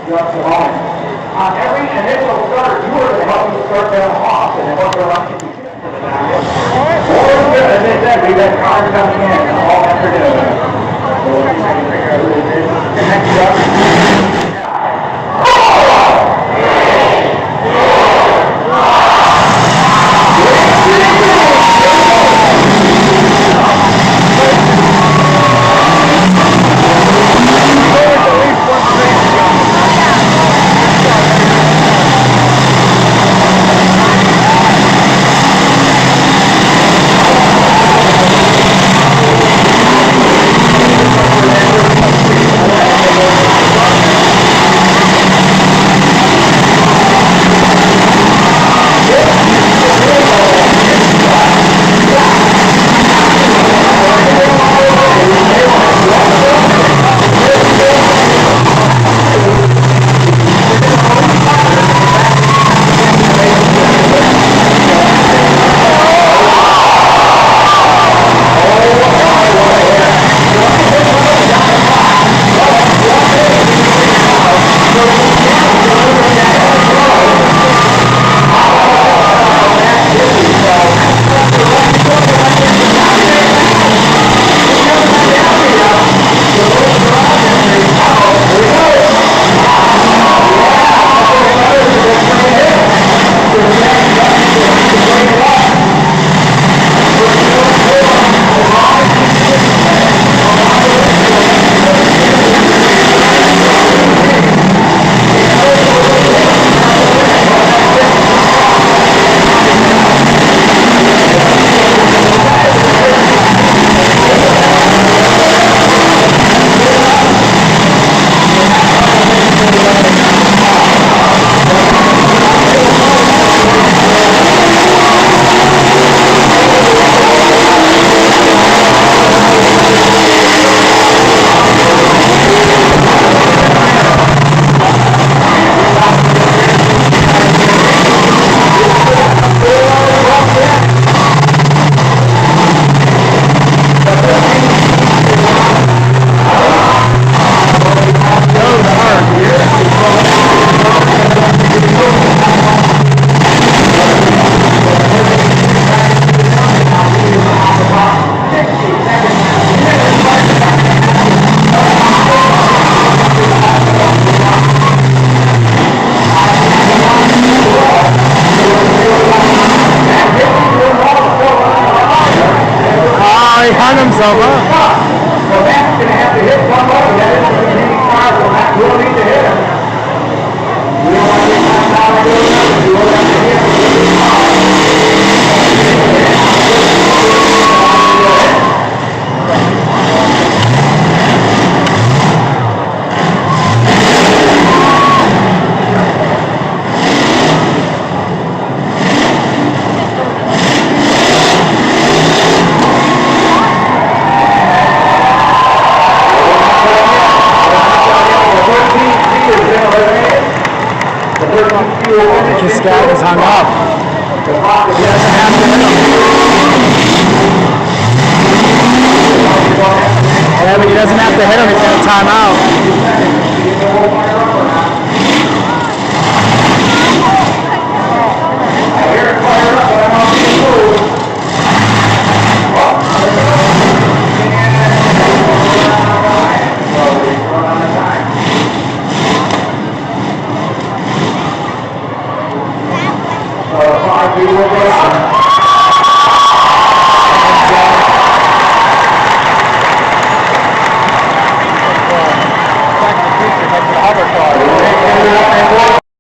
just a moment. On every initial start, you are to help you start them off, and then what they're up to do. As I said, we've got cars coming in all afternoon. So we'll see if I can figure out who this is. Next up. He hung himself up. So that's going to have to hit somebody. That is the remaining car, so that will need to hit him. We don't want to get that power doing nothing. We will have to hit him. His scout is hung up. He doesn't have to hit him. Yeah, but he doesn't have to hit him. He's going to time out.